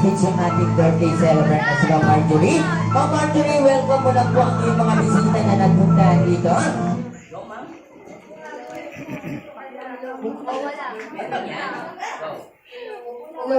kids yung ating birthday celebrant na si Ma'am Marjorie. Ma'am Marjorie, welcome mo lang po ang iyong mga bisita na nagpuntahan dito. Hello.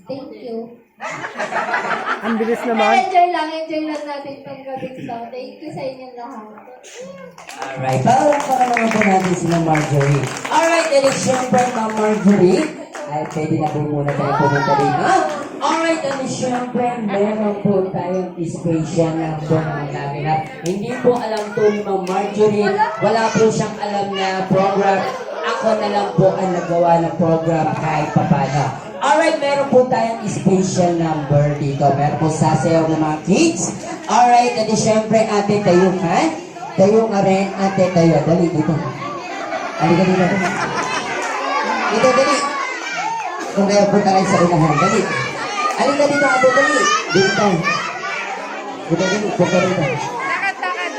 Thank you. Ang bilis naman. Enjoy lang natin itong gabing to. Thank you sa inyong lahat. Alright, para naman po natin si Ma'am Marjorie. Alright, and syempre Ma'am Marjorie, ay pwede na po muna tayo pumunta dito. Alright, and syempre, meron po tayong special na po na naganap. Hindi po alam to ni Ma'am Marjorie, wala po siyang alam na program. Ako na lang po ang nagawa ng program kahit papano. Alright, meron po tayong special number dito. Meron po sasayaw ng mga kids. Alright, at syempre, ate tayo ka. Tayo nga rin, ate tayo. Dali, dito. Halika dito. Dito, dali. Kung kayo punta kayo sa unahan, dali. Halika dito, ate, dali. Dito tayo. Dito, dali. Punta dito. Takad.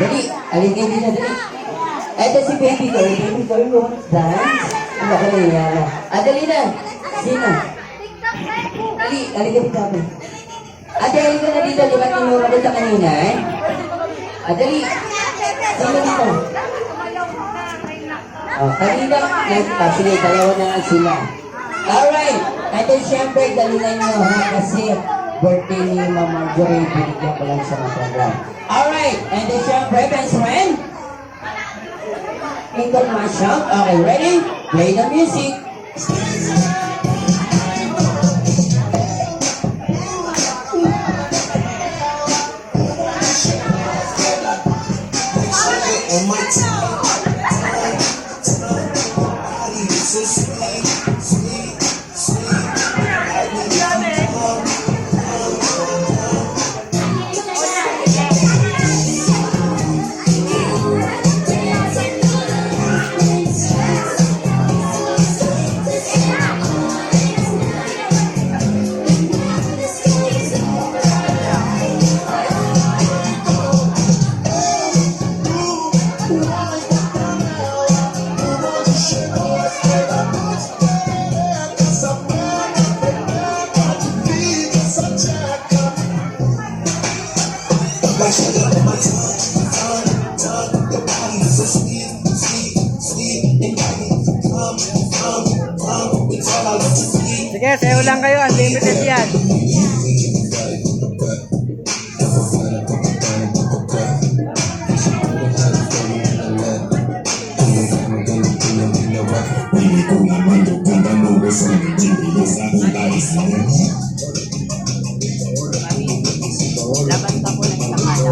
Dali, halika dito, dali. Ito si baby girl. Baby girl, you want to dance? Ano ka na yan? Dali na. Sino? Dali, halika dito, ate. Ate, halika na dito. Di ba tinuro ko sa kanina, eh? Dali. Sino dito? Kanina. Sige, dalawa na lang sila. Alright. Ito siyempre, galingan nyo ha. Kasi birthday ni Ma'am Marjorie. Binigyan ko lang siya ng program. Alright. Ito siyempre, best friend. Ito mashup. Okay, ready? Play the music. On my time, so sweet, sweet. Sige, sayo lang kayo. Unlimited yan. Laban pa po ng sakala.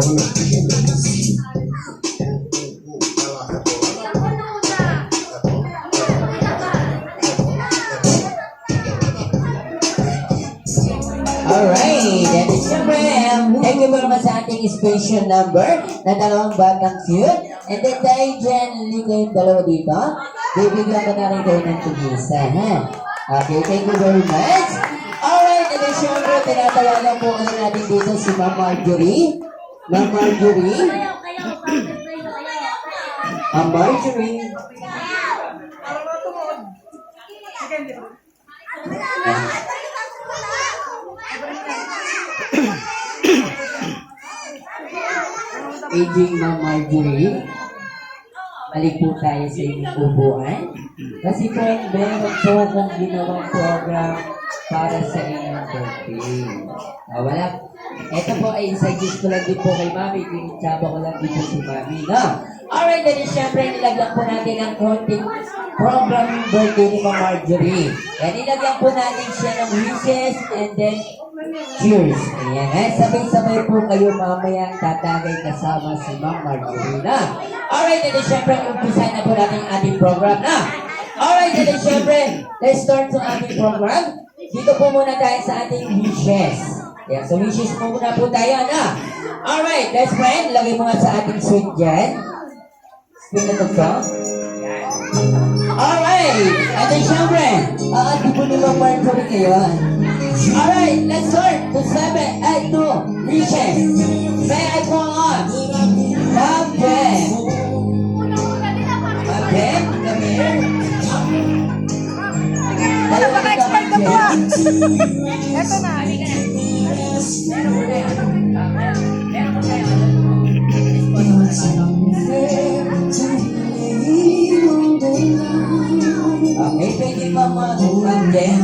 Alright, and siyempre, thank you very much sa ating special number na dalawang batang cute. And then dahil dyan, hindi kayong dalawa dito, bibigyan ko na rin kayo ng tugisa, ha? Okay, thank you very much. Alright, and then siyempre, tinatawagan po kasi natin dito si Ma'am Marjorie. Ma'am Marjorie. Ma'am Marjorie. Aging Ma'am Marjorie, balik po tayo sa inyong upuan. Kasi po, meron po akong ginawang program para sa inyong birthday. Wala. Ito po ay suggest ko lang din po kay Mami. Kinitsaba ko lang din po si Mami. No? Alright, then syempre nilagyan po natin ang konting program yung birthday ni Ma'am Marjorie. Yan, nilagyan po natin siya ng wishes and then cheers. Ayan, sabay-sabay po kayo mamaya tatagay kasama si Ma'am Marjorie na. Alright, and then syempre umpisa na po natin ating program na. Alright, and then syempre, let's start to ating program. Dito po muna tayo sa ating wishes. Ayan, so wishes po muna po tayo na. Alright, best friend, lagay mo nga sa ating swing dyan. Swing na ito. Alright, and then syempre, di po ni Ma'am Marjorie kayo. Alright, let's start to 7 to wishes. May I call on? Ma'am Come here. Baka expert na po ah. Eto na. Okay, pwede ba mag-jen?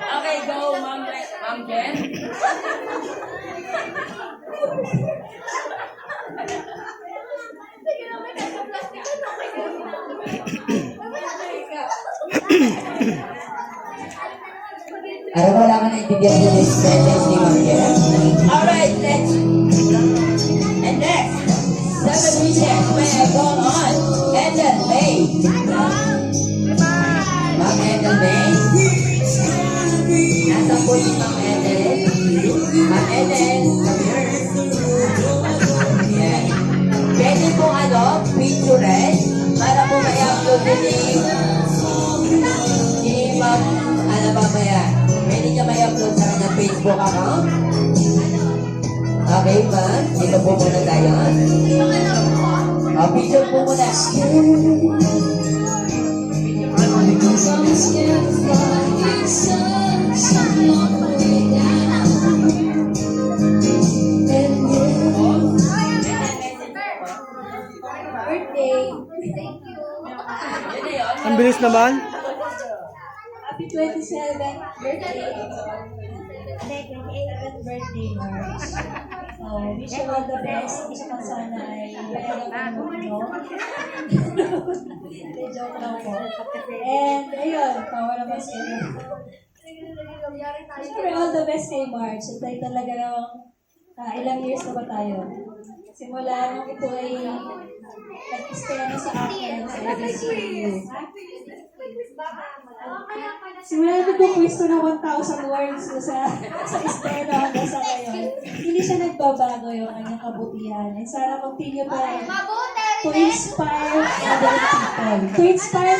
Okay, go, Ma'am Jen. Ano wala ka naintindihan yung experience ni Ma'am Jen? Alright, let's... And next, 7 wishes may I go on. Ethel May. Ma'am Ethel May. Nasa po yung Ma'am Ethel. Ma'am Ethel, come here. Yan. Pwede po picture para po may upload ni Ma'am, ano ba ba yan? Pwede niya may upload sa kanyang Facebook account. Okay, ma'am. Dito po muna tayo. Picture po muna. Birthday. Thank you. Ang bilis naman. Happy 27th birthday. 28th birthday, Mars. So, wish you all the best. Wish ko sana ay pagkakaroon mo, no? Joke lang po. And, ayun, tawa naman sila. Siyempre, all the best kay March. Ito ay talaga namang ilang years na ba tayo? Simula nung ito ay nag-istena sa akin sa FSU. Simula na nagpupwesto ng 1,000 words sa istena hanggang sa ngayon. Hindi siya nagbabago yung kanyang kabutihan. And sana continue pa to inspire other people. To inspire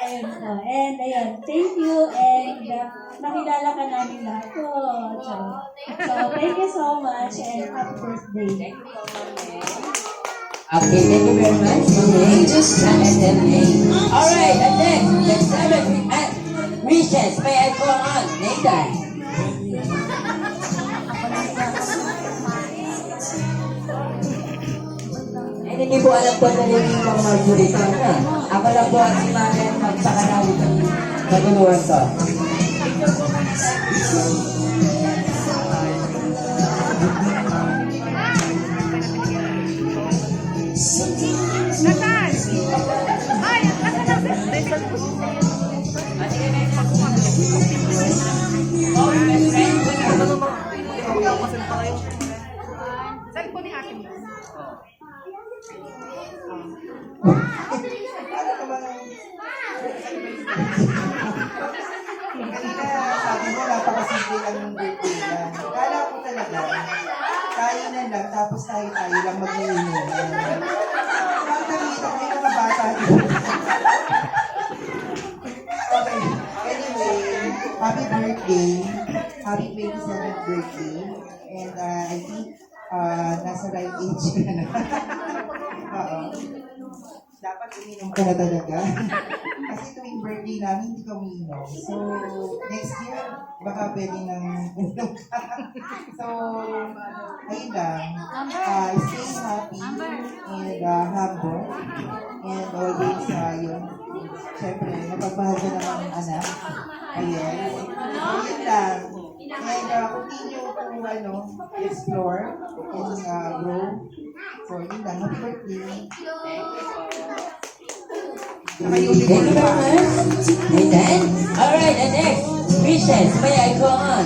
ayun po. And ayun, thank you. And nakilala ka namin lahat. So, thank you so much and happy birthday. Okay, thank you very much. Alright, and next, let's have it. Wishes, may I go on? Nathan. Hindi po alam po na yung mga Marjorie na. Ako lang po ang si Marian magpakarawi ng naguluhan ko. Sabi mo, napakasimple lang yung birthday lang. Kala ko talaga, tayo na lang, tapos tayo lang mag-iinom. Ang nakita ko yung mga bata. Okay, anyway, happy birthday. Happy 27th birthday. And I think nasa right age ka na. Oo. Dapat uminom ka na talaga. Kasi tuwing birthday namin, hindi ka uminom. So, next year, baka pwede nang uminom ka. So, ayun lang. Stay happy and humble. And always, yun. Siyempre, napagmahal ka naman anak. Ayan. Ayun lang. And continue to, explore and grow. So, yun lang. Happy birthday. Thank you very much. Nathan. Alright, and next, wishes, may I go on?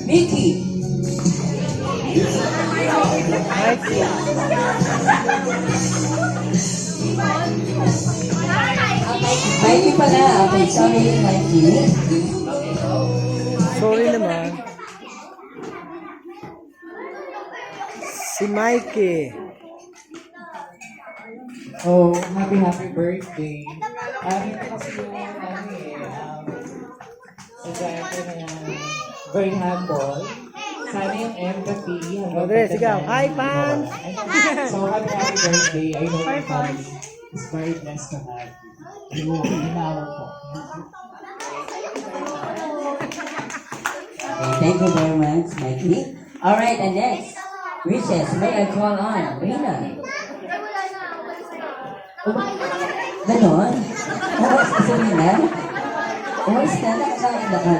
Mickey. Mikey pala. Okay, sorry, Mikey. Sorry naman. Si Mikey. Oh, happy birthday. Ito kasi yung sa dati na very humble. Sana yung empathy. Rodre, sigaw. Hi, fans! So, happy birthday. I know your family is very blessed to have you. Ginawa po. Okay, thank you very much, Mikey. Alright, and next, wishes, may I call on Rina? Ganon? Uwas ka sa Rina? Uwas ka, nakakain na ka